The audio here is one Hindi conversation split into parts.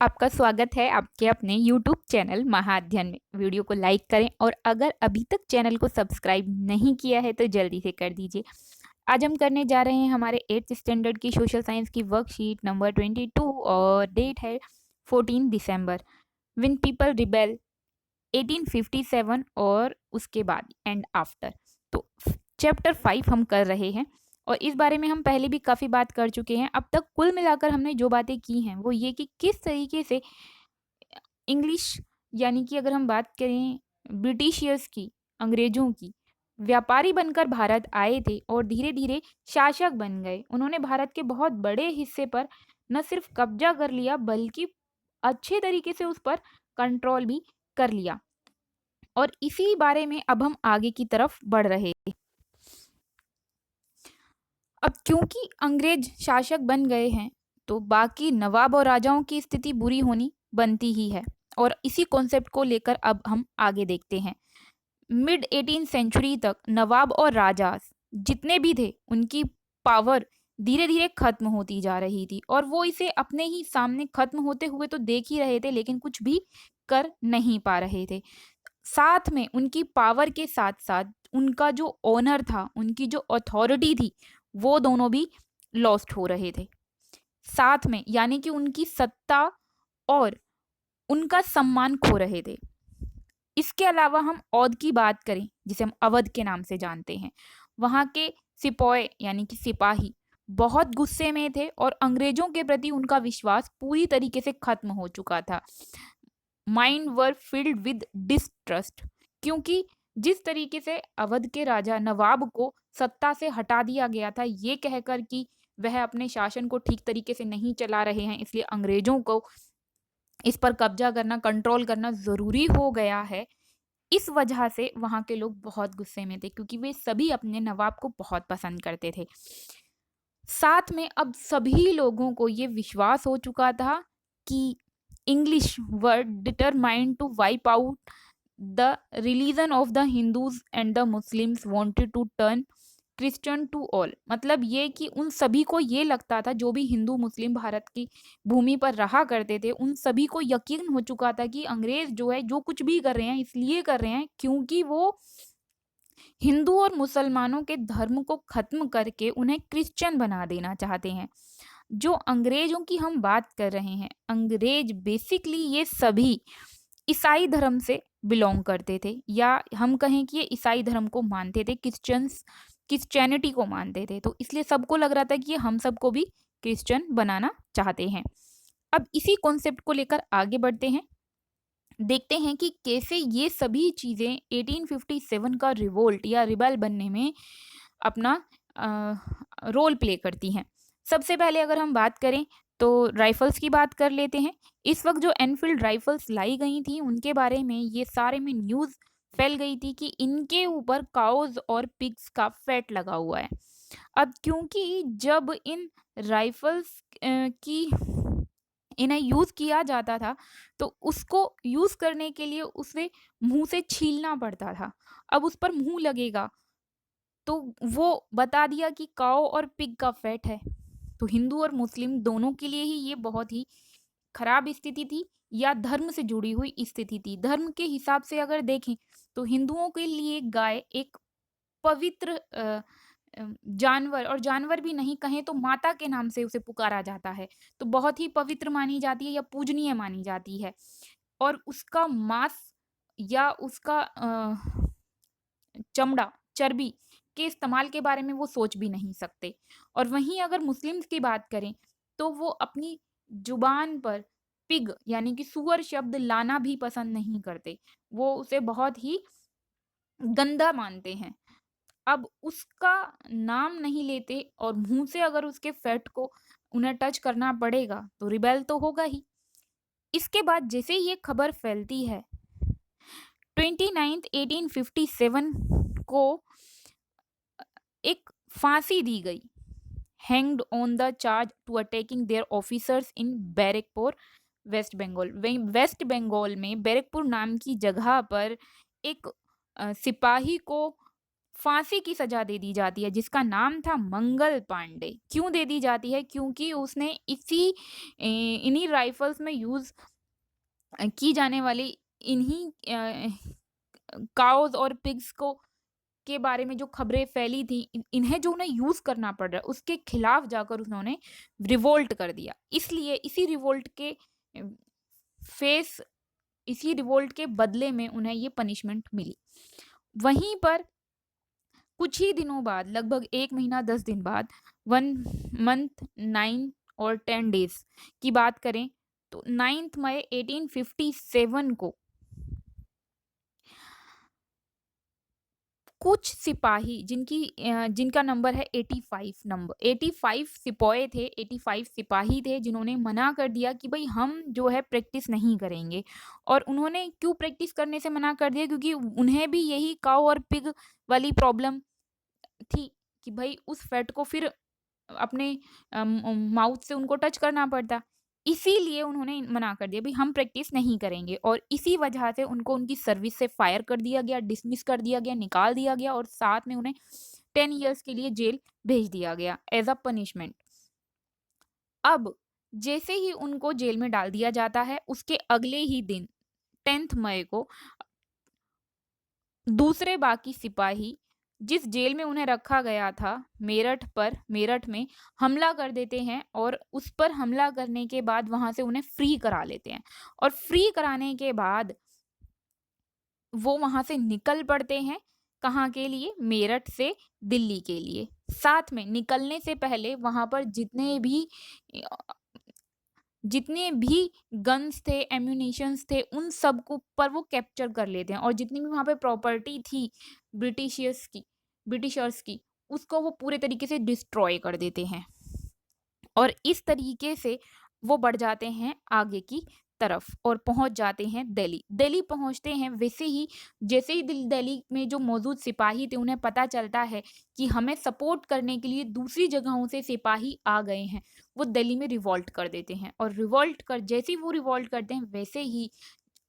आपका स्वागत है आपके अपने YouTube चैनल महाअध्ययन में। वीडियो को लाइक करें और अगर अभी तक चैनल को सब्सक्राइब नहीं किया है तो जल्दी से कर दीजिए। आज हम करने जा रहे हैं हमारे 8th स्टैंडर्ड की सोशल साइंस की वर्कशीट नंबर 22 और डेट है 14 दिसंबर। व्हेन पीपल रिबेल 1857 और उसके बाद एंड आफ्टर। तो चैप्टर 5 हम कर रहे हैं और इस बारे में हम पहले भी काफ़ी बात कर चुके हैं। अब तक कुल मिलाकर हमने जो बातें की हैं वो ये कि किस तरीके से इंग्लिश यानी कि अगर हम बात करें ब्रिटिशियर्स की, अंग्रेजों की, व्यापारी बनकर भारत आए थे और धीरे धीरे शासक बन गए। उन्होंने भारत के बहुत बड़े हिस्से पर न सिर्फ कब्जा कर लिया बल्कि अच्छे तरीके से उस पर कंट्रोल भी कर लिया। और इसी बारे में अब हम आगे की तरफ बढ़ रहे हैं। अब क्योंकि अंग्रेज शासक बन गए हैं तो बाकी नवाब और राजाओं की स्थिति बुरी होनी बनती ही है और इसी कॉन्सेप्ट को लेकर अब हम आगे देखते हैं। मिड 18 सेंचुरी तक नवाब और राजा जितने भी थे उनकी पावर धीरे धीरे खत्म होती जा रही थी और वो इसे अपने ही सामने खत्म होते हुए तो देख ही रहे थे लेकिन कुछ भी कर नहीं पा रहे थे। साथ में उनकी पावर के साथ साथ उनका जो ऑनर था, उनकी जो अथॉरिटी थी, वो दोनों भी लॉस्ट हो रहे थे साथ में, यानी कि उनकी सत्ता और उनका सम्मान खो रहे थे। इसके अलावा हम औध की बात करें जिसे हम अवध के नाम से जानते हैं, वहाँ के सिपाही यानी कि सिपाही बहुत गुस्से में थे और अंग्रेजों के प्रति उनका विश्वास पूरी तरीके से खत्म हो चुका था। Mind were filled with distrust, क्योंकि जिस तरीके से अवध के राजा नवाब को सत्ता से हटा दिया गया था ये कहकर कि वह अपने शासन को ठीक तरीके से नहीं चला रहे हैं, इसलिए अंग्रेजों को इस पर कब्जा करना, कंट्रोल करना ज़रूरी हो गया है। इस वजह से वहाँ के लोग बहुत गुस्से में थे क्योंकि वे सभी अपने नवाब को बहुत पसंद करते थे। साथ में अब सभी लोगों को ये विश्वास हो चुका था कि English were determined to wipe out the religion of the Hindus and the Muslims wanted to turn Christian to all। मतलब ये कि उन सभी को ये लगता था, जो भी हिंदू मुस्लिम भारत की भूमि पर रहा करते थे उन सभी को यकीन हो चुका था कि अंग्रेज जो है जो कुछ भी कर रहे हैं इसलिए कर रहे हैं क्योंकि वो हिंदू और मुसलमानों के धर्म को खत्म करके उन्हें क्रिश्चियन बना देना चाहते हैं। जो अंग्रेजों की हम बात कर रहे हैं, अंग्रेज बेसिकली ये सभी ईसाई धर्म से बिलोंग करते थे या हम कहें कि ये ईसाई धर्म को मानते थे, क्रिश्चियनिटी को मानते थे, तो इसलिए सबको लग रहा था कि ये हम सबको भी क्रिश्चियन बनाना चाहते हैं। अब इसी कॉन्सेप्ट को लेकर आगे बढ़ते हैं, देखते हैं कि कैसे ये सभी चीज़ें 1857 का रिवोल्ट या रिबेल बनने में अपना रोल प्ले करती हैं। सबसे पहले अगर हम बात करें तो राइफल्स की बात कर लेते हैं। इस वक्त जो एनफील्ड राइफल्स लाई गई थी उनके बारे में ये सारे में न्यूज़ फैल गई थी कि इनके ऊपर काउज और पिग्स का फैट लगा हुआ है। अब क्योंकि जब इन राइफल्स की इन्हें यूज़ किया जाता था तो उसको यूज़ करने के लिए उसे मुंह से छीलना पड़ता था। अब उस पर मुंह लगेगा तो वो बता दिया कि काऊ और पिग का फैट है। तो हिंदू और मुस्लिम दोनों के लिए ही ये बहुत ही खराब स्थिति थी या धर्म से जुड़ी हुई स्थिति थी। धर्म के हिसाब से अगर देखें तो हिंदुओं के लिए गाय एक पवित्र जानवर, और जानवर भी नहीं कहें तो माता के नाम से उसे पुकारा जाता है, तो बहुत ही पवित्र मानी जाती है या पूजनीय मानी जाती है और उसका मांस या उसका चमड़ा, चर्बी के इस्तेमाल के बारे में वो सोच भी नहीं सकते। और वहीं अगर मुस्लिम्स की बात करें तो वो अपनी जुबान पर पिग यानी कि सूअर शब्द लाना भी पसंद नहीं करते, वो उसे बहुत ही गंदा मानते हैं। अब उसका नाम नहीं लेते और मुंह से अगर उसके फैट को उन्हें टच करना पड़ेगा तो रिबेल तो होगा ही। इसके बाद जैसे ये खबर फैलती है 29 1857 को एक फांसी दी गई, hanged on the charge to attacking their officers in Barrackpore West Bengal. West Bengal में बैरकपुर नाम की जगह पर एक सिपाही को फांसी की सजा दे दी जाती है, जिसका नाम था मंगल पांडे। क्यों दे दी जाती है? क्योंकि उसने इन्हीं राइफल्स में यूज की जाने वाली इन्हीं काउज और पिग्स को के बारे में जो खबरें फैली थी, इन्हें जो उन्हें यूज करना पड़ रहा है, उसके खिलाफ जाकर उन्होंने रिवोल्ट कर दिया। इसलिए फेस इसी रिवोल्ट के बदले में उन्हें ये पनिशमेंट मिली। वहीं पर कुछ ही दिनों बाद, लगभग 1 महीना 10 दिन बाद, 1 मंथ 9 और 10 डेज की बात करें तो 9 मई 1857 को कुछ सिपाही जिनका नंबर है 85 नंबर, 85 सिपाही थे, 85 सिपाही थे जिन्होंने मना कर दिया कि भाई हम जो है प्रैक्टिस नहीं करेंगे। और उन्होंने क्यों प्रैक्टिस करने से मना कर दिया? क्योंकि उन्हें भी यही काऊ और पिग वाली प्रॉब्लम थी कि भाई उस फैट को फिर अपने माउथ से उनको टच करना पड़ता। इसीलिए उन्होंने मना कर दिया, भाई हम प्रैक्टिस नहीं करेंगे। और इसी वजह से उनको उनकी सर्विस से फायर कर दिया गया, डिसमिस कर दिया गया, निकाल दिया गया, और साथ में उन्हें 10 ईयर्स के लिए जेल भेज दिया गया एज अ पनिशमेंट। अब जैसे ही उनको जेल में डाल दिया जाता है, उसके अगले ही दिन 10 मई को दूसरे बाकी सिपाही जिस जेल में उन्हें रखा गया था, मेरठ में हमला कर देते हैं, और उस पर हमला करने के बाद वहां से उन्हें फ्री करा लेते हैं। और फ्री कराने के बाद वो वहां से निकल पड़ते हैं। कहाँ के लिए? मेरठ से दिल्ली के लिए। साथ में निकलने से पहले वहां पर जितने भी गन्स थे, एम्यूनिशंस थे, उन सब को पर वो कैप्चर कर लेते हैं, और जितनी भी वहां पे प्रॉपर्टी थी ब्रिटिशर्स की, उसको वो पूरे तरीके से डिस्ट्रॉय कर देते हैं। और इस तरीके से वो बढ़ जाते हैं आगे की तरफ और पहुंच जाते हैं दिल्ली पहुंचते हैं। जैसे ही दिल्ली में जो मौजूद सिपाही थे, उन्हें पता चलता है कि हमें सपोर्ट करने के लिए दूसरी जगहों से सिपाही आ गए हैं, वो दिल्ली में रिवॉल्ट कर देते हैं। और जैसे ही वो रिवॉल्ट करते हैं, वैसे ही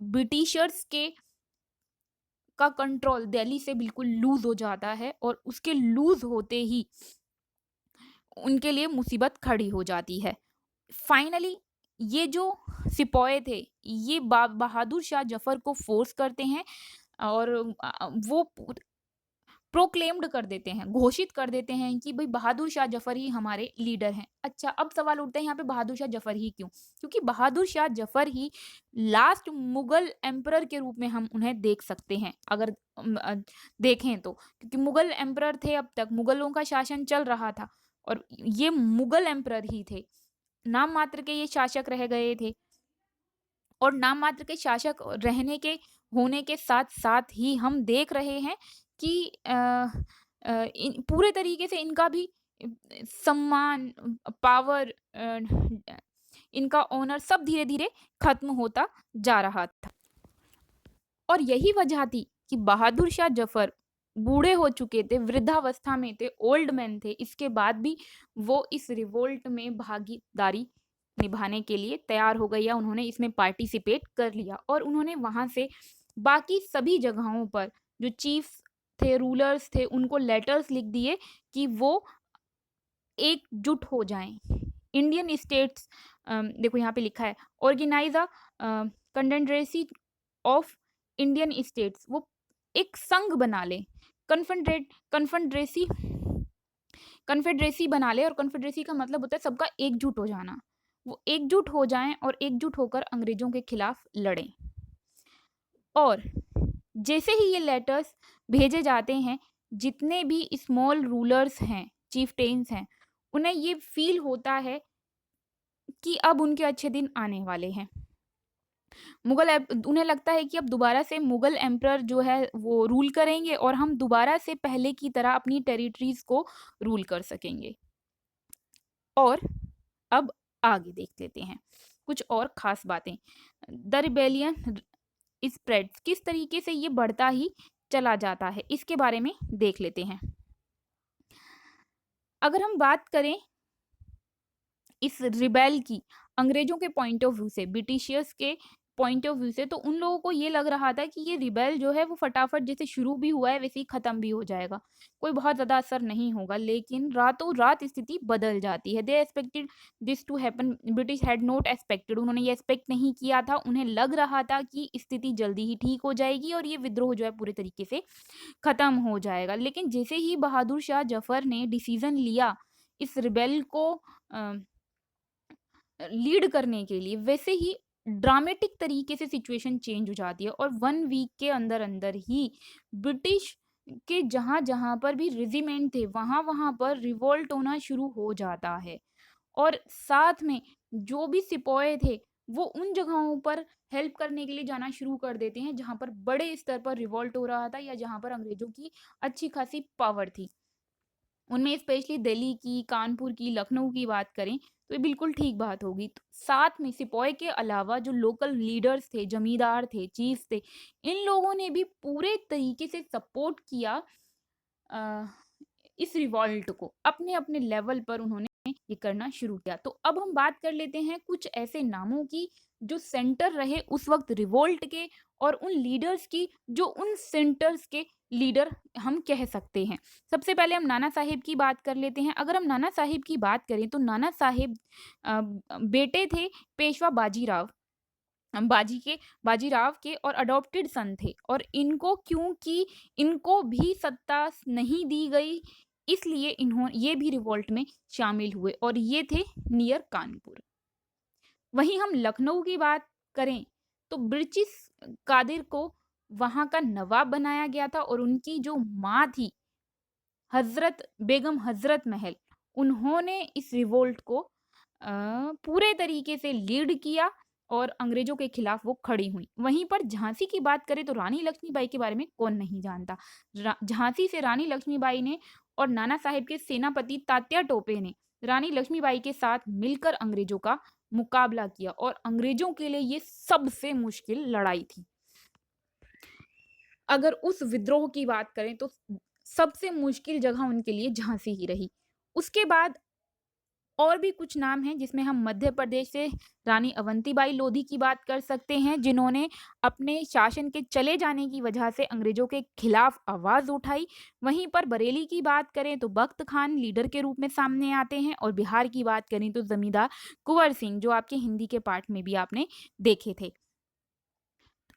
ब्रिटिशर्स का कंट्रोल दिल्ली से बिल्कुल लूज हो जाता है, और उसके लूज होते ही उनके लिए मुसीबत खड़ी हो जाती है। फाइनली ये जो सिपाही थे, ये बहादुर शाह जफर को फोर्स करते हैं, और वो प्रोक्लेम्ड कर देते हैं, घोषित कर देते हैं कि भाई बहादुर शाह जफर ही हमारे लीडर हैं। अच्छा, अब सवाल उठते हैं यहाँ पे, बहादुर शाह जफर ही क्यों? क्योंकि बहादुर शाह जफर ही लास्ट मुगल एम्परर के रूप में हम उन्हें देख सकते हैं, अगर देखें तो। क्योंकि मुगल एम्परर थे, अब तक मुगलों का शासन चल रहा था, और ये मुगल एम्परर ही थे। नाम मात्र के ये शासक रह गए थे, और नाम मात्र के शासक होने के साथ साथ ही हम देख रहे हैं कि पूरे तरीके से इनका भी सम्मान, पावर, इनका ऑनर सब धीरे धीरे खत्म होता जा रहा था। और यही वजह थी कि बहादुर शाह जफर बूढ़े हो चुके थे, वृद्धावस्था में थे, ओल्ड मैन थे, इसके बाद भी वो इस रिवोल्ट में भागीदारी निभाने के लिए तैयार हो गए, या उन्होंने इसमें पार्टिसिपेट कर लिया। और उन्होंने वहां से बाकी सभी जगहों पर जो चीफ थे, रूलर्स थे, उनको लेटर्स लिख दिए कि वो एकजुट हो जाएं। इंडियन स्टेट्स, देखो यहाँ पे लिखा है, organise a confederacy of Indian states, वो एक संघ बना ले, कन्फेडरेसी बना ले। और कन्फेडरेसी का मतलब होता है सबका एकजुट हो जाना। वो एकजुट हो जाएं और एकजुट होकर अंग्रेजों के खिलाफ लड़ें। और जैसे ही ये लेटर्स भेजे जाते हैं, जितने भी स्मॉल रूलर्स हैं, चीफटेन्स हैं, उन्हें ये फील होता है कि अब उनके अच्छे दिन आने वाले हैं। उन्हें लगता है कि अब दोबारा से मुगल एम्परर जो है वो रूल करेंगे, और हम दोबारा से पहले की तरह अपनी टेरिटरीज को रूल कर सकेंगे। और अब आगे देख लेते हैं कुछ और खास बातें। द रिबेलियन स्प्रेड्स, किस तरीके से ये बढ़ता ही चला जाता है, इसके बारे में देख लेते हैं। अगर हम बात करें इस रिबेल की अंग्रेजों के पॉइंट ऑफ व्यू से, ब्रिटिशियर्स के पॉइंट ऑफ व्यू से, तो उन लोगों को ये लग रहा था कि ये रिबेल जो है वो फटाफट जैसे शुरू भी हुआ है वैसे ही खत्म भी हो जाएगा, कोई बहुत ज़्यादा असर नहीं होगा। लेकिन रातों रात स्थिति बदल जाती है। They expected this to happen, British had not expected, उन्होंने ये एक्सपेक्ट नहीं किया था। उन्हें लग रहा था कि स्थिति जल्दी ही ठीक हो जाएगी और ये विद्रोह जो है पूरे तरीके से खत्म हो जाएगा। लेकिन जैसे ही बहादुर शाह जफर ने डिसीजन लिया इस रिबेल को लीड करने के लिए, वैसे ही ड्रामेटिक तरीके से सिचुएशन चेंज हो जाती है और 1 वीक के अंदर अंदर ही ब्रिटिश के जहां जहां पर भी रेजिमेंट थे वहां वहां पर रिवोल्ट होना शुरू हो जाता है। और साथ में जो भी सिपाही थे वो उन जगहों पर हेल्प करने के लिए जाना शुरू कर देते हैं जहां पर बड़े स्तर पर रिवोल्ट हो रहा था या जहां पर अंग्रेजों की अच्छी खासी पावर थी। उनमें स्पेशली दिल्ली की, कानपुर की, लखनऊ की बात करें तो ये बिल्कुल ठीक बात होगी। तो साथ में सिपाही के अलावा जो लोकल लीडर्स थे, जमींदार थे, चीफ थे, इन लोगों ने भी पूरे तरीके से सपोर्ट किया अ, इस रिवॉल्ट को। अपने अपने लेवल पर उन्होंने ये करना शुरू किया। तो अब हम बात कर लेते हैं कुछ ऐसे नामों की जो सेंटर रहे उस वक्त रिवोल्ट के, और उन लीडर्स की जो उन सेंटर्स के लीडर हम कह सकते हैं। सबसे पहले हम नाना साहिब की बात कर लेते हैं। अगर हम नाना साहिब की बात करें तो नाना साहिब अ, बेटे थे पेशवा बाजीराव, बाजीराव के, और अडॉप्टेड सन थे। और इनको क्योंकि इनको भी सत्ता नहीं दी गई इसलिए ये भी रिवोल्ट में शामिल हुए और ये थे नियर कानपुर। वहीं हम लखनऊ की बात करें तो ब्रिटिश कादिर को वहां का नवाब बनाया गया था और उनकी जो माँ थी हजरत बेगम हजरत महल, उन्होंने इस रिवोल्ट को पूरे तरीके से लीड किया और अंग्रेजों के खिलाफ वो खड़ी हुई। वहीं पर झांसी की बात करें तो रानी लक्ष्मीबाई के बारे में कौन नहीं जानता। झांसी से रानी लक्ष्मीबाई ने और नाना साहेब के सेनापति तात्या टोपे ने रानी लक्ष्मीबाई के साथ मिलकर अंग्रेजों का मुकाबला किया और अंग्रेजों के लिए ये सबसे मुश्किल लड़ाई थी। अगर उस विद्रोह की बात करें तो सबसे मुश्किल जगह उनके लिए झांसी ही रही। उसके बाद और भी कुछ नाम हैं जिसमें हम मध्य प्रदेश से रानी अवंतीबाई लोधी की बात कर सकते हैं, जिन्होंने अपने शासन के चले जाने की वजह से अंग्रेजों के खिलाफ आवाज उठाई। वहीं पर बरेली की बात करें तो बख्त खान लीडर के रूप में सामने आते हैं, और बिहार की बात करें तो जमींदार कुंवर सिंह, जो आपके हिंदी के पार्ट में भी आपने देखे थे।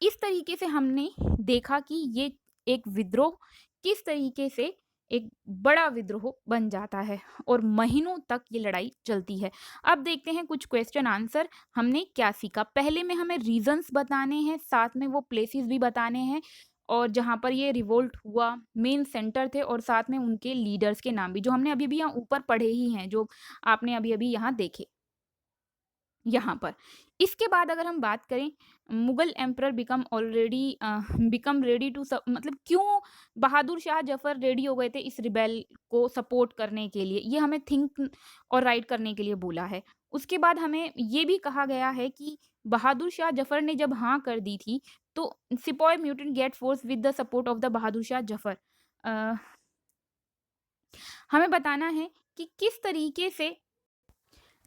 इस तरीके से हमने देखा कि ये एक विद्रोह किस तरीके से एक बड़ा विद्रोह बन जाता है और महीनों तक ये लड़ाई चलती है। अब देखते हैं कुछ क्वेश्चन आंसर हमने क्या सीखा। पहले में हमें रीजंस बताने हैं, साथ में वो प्लेसेस भी बताने हैं और जहाँ पर ये रिवोल्ट हुआ मेन सेंटर थे, और साथ में उनके लीडर्स के नाम भी, जो हमने अभी भी यहाँ ऊपर पढ़े ही हैं, जो आपने अभी अभी यहाँ देखे यहाँ पर। इसके बाद अगर हम बात करें Mughal emperor become ready to मतलब क्यों बहादुर शाह जफर रेडी हो गए थे इस रिबेल को सपोर्ट करने के लिए, ये हमें थिंक और राइट करने के लिए बोला है। उसके बाद हमें ये भी कहा गया है कि बहादुर शाह जफर ने जब हाँ कर दी थी तो sepoy mutiny get force with the support of the Bahadur Shah Zafar. हमें बताना है कि किस तरीके से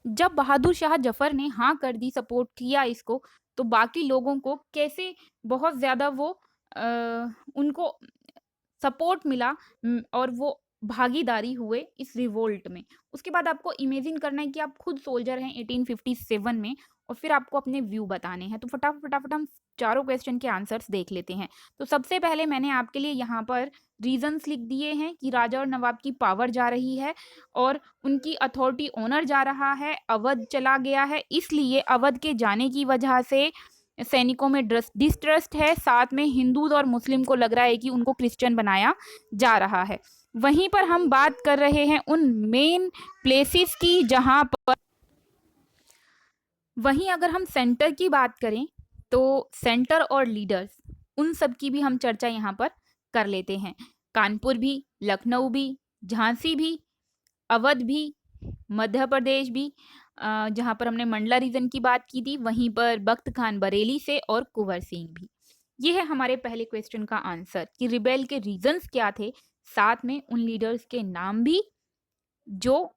जब बहादुर शाह जफर ने हाँ कर दी, सपोर्ट किया इसको, तो बाकी लोगों को कैसे बहुत ज्यादा वो उनको सपोर्ट मिला और वो भागीदारी हुए इस रिवोल्ट में। उसके बाद आपको इमेजिन करना है कि आप खुद सोल्जर हैं 1857 में और फिर आपको अपने व्यू बताने हैं। तो फटाफट फटाफट हम चारों क्वेश्चन के आंसर्स देख लेते हैं। तो सबसे पहले मैंने आपके लिए यहाँ पर रीजंस लिख दिए हैं कि राजा और नवाब की पावर जा रही है और उनकी अथॉरिटी ओनर जा रहा है, अवध चला गया है, इसलिए अवध के जाने की वजह से सैनिकों में डिस्ट्रस्ट है, साथ में हिंदू और मुस्लिम को लग रहा है कि उनको क्रिश्चियन बनाया जा रहा है। वहीं पर हम बात कर रहे हैं उन मेन प्लेसेस की जहां पर, वहीं अगर हम सेंटर की बात करें तो सेंटर और लीडर्स उन सब की भी हम चर्चा यहाँ पर कर लेते हैं। कानपुर भी, लखनऊ भी, झांसी भी, अवध भी, मध्य प्रदेश भी, जहाँ पर हमने मंडला रीजन की बात की थी, वहीं पर बख्त खान बरेली से और कुंवर सिंह भी। ये है हमारे पहले क्वेश्चन का आंसर कि रिबेल के रीजंस क्या थे, साथ में उन लीडर्स के नाम भी जो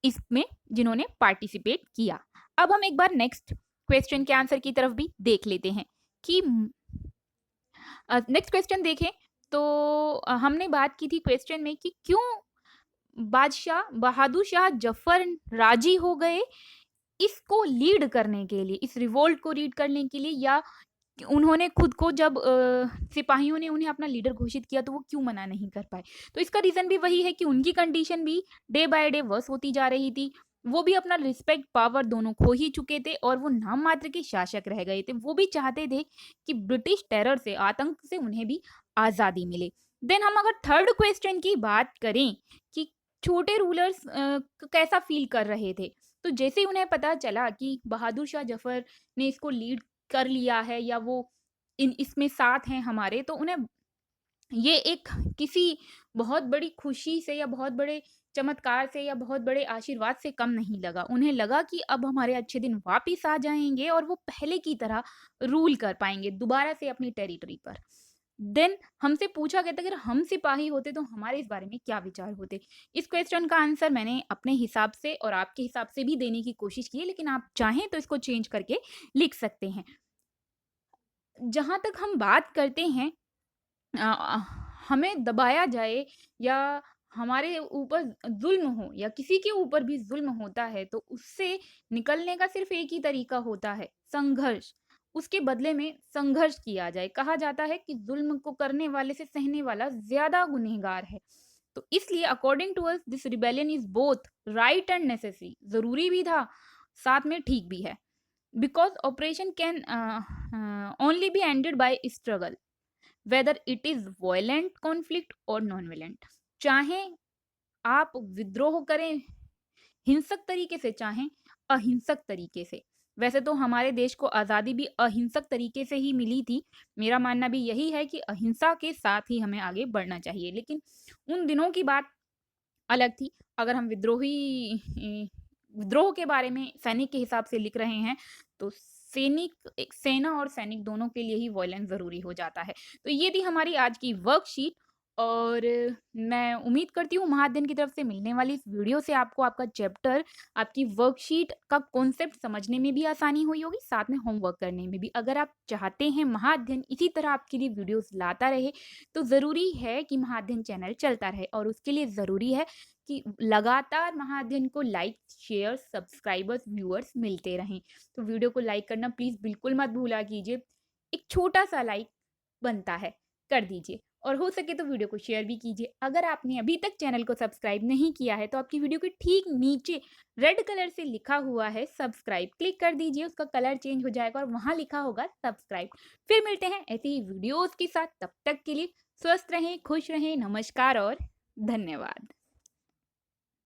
इसमें जिन्होंने पार्टिसिपेट किया। अब हम एक बार नेक्स्ट क्वेश्चन के आंसर की तरफ भी देख लेते हैं कि नेक्स्ट क्वेश्चन देखें तो हमने बात की थी क्वेश्चन में कि क्यों बादशाह बहादुर शाह जफर राजी हो गए इसको लीड करने के लिए, इस रिवोल्ट को लीड करने के लिए, या उन्होंने खुद को जब सिपाहियों ने उन्हें अपना लीडर घोषित किया तो वो क्यों मना नहीं कर पाए। तो इसका रीज़न भी वही है कि उनकी कंडीशन भी डे बाय डे वर्स होती जा रही थी। वो भी अपना रिस्पेक्ट, पावर दोनों खो ही चुके थे और वो नाम मात्र के शासक रह गए थे। वो भी चाहते थे कि ब्रिटिश टेरर से, आतंक से उन्हें भी आज़ादी मिले। देन हम अगर थर्ड क्वेश्चन की बात करें कि छोटे रूलर्स कैसा फ़ील कर रहे थे। तो जैसे ही उन्हें पता चला कि बहादुर शाह ज़फ़र ने इसको लीड कर लिया है या वो इसमें साथ हैं हमारे, तो उन्हें ये एक किसी बहुत बड़ी खुशी से या बहुत बड़े चमत्कार से या बहुत बड़े आशीर्वाद से कम नहीं लगा। उन्हें लगा कि अब हमारे अच्छे दिन वापिस आ जाएँगे और वो पहले की तरह रूल कर पाएँगे दोबारा से अपनी टेरिटरी पर। देन हमसे पूछा गया था अगर हम सिपाही होते तो हमारे इस बारे में क्या विचार होते? इस क्वेश्चन का आंसर मैंने अपने हिसाब से और आपके हिसाब से भी देने की कोशिश की है, लेकिन आप चाहें तो इसको चेंज करके लिख सकते हैं। जहाँ तक हम बात करते हैं अ, हमें दबाया जाए या हमारे ऊपर ज़ुल्म हो या किसी के ऊपर भी ज़ुल्म होता है तो उससे निकलने का सिर्फ़ एक ही तरीका होता है, संघर्ष। उसके बदले में संघर्ष किया जाए। कहा जाता है कि ज़ुल्म को करने वाले से सहने वाला ज़्यादा गुनहगार है। तो इसलिए according to us this rebellion is both right and necessary. ज़रूरी भी था, साथ में ठीक भी है। Because operation can only be ended by struggle, whether it is violent conflict or non-violent। चाहे आप विद्रोह करें हिंसक तरीके से, चाहे अहिंसक तरीके से। वैसे तो हमारे देश को आज़ादी भी अहिंसक तरीके से ही मिली थी। मेरा मानना भी यही है कि अहिंसा के साथ ही हमें आगे बढ़ना चाहिए। लेकिन उन दिनों की बात अलग थी। अगर हम विद्रोह के बारे में सैनिक के हिसाब से लिख रहे हैं, तो सेना और सैनिक दोनों के लिए ही वॉयलेंस ज़रूरी हो जाता है। तो ये थी हमारी आज की वर्कशीट और मैं उम्मीद करती हूँ महाअध्ययन की तरफ से मिलने वाली इस वीडियो से आपको आपका चैप्टर, आपकी वर्कशीट का कॉन्सेप्ट समझने में भी आसानी हुई होगी, साथ में होमवर्क करने में भी। अगर आप चाहते हैं महाअध्ययन इसी तरह आपके लिए वीडियोज़ लाता रहे, तो ज़रूरी है कि महाअध्ययन चैनल चलता रहे और उसके लिए ज़रूरी है कि लगातार महाअध्ययन को लाइक, शेयर, सब्सक्राइबर्स, व्यूअर्स मिलते रहें। तो वीडियो को लाइक करना प्लीज़ बिल्कुल मत भूला कीजिए। एक छोटा-सा लाइक बनता है, कर दीजिए और हो सके तो वीडियो को शेयर भी कीजिए। अगर आपने अभी तक चैनल को सब्सक्राइब नहीं किया है, तो आपकी वीडियो के ठीक नीचे रेड कलर से लिखा हुआ है सब्सक्राइब, क्लिक कर दीजिए, उसका कलर चेंज हो जाएगा और वहाँ लिखा होगा सब्सक्राइब। फिर मिलते हैं ऐसे ही वीडियोज़ के साथ, तब तक के लिए स्वस्थ रहें, खुश रहें, नमस्कार और धन्यवाद।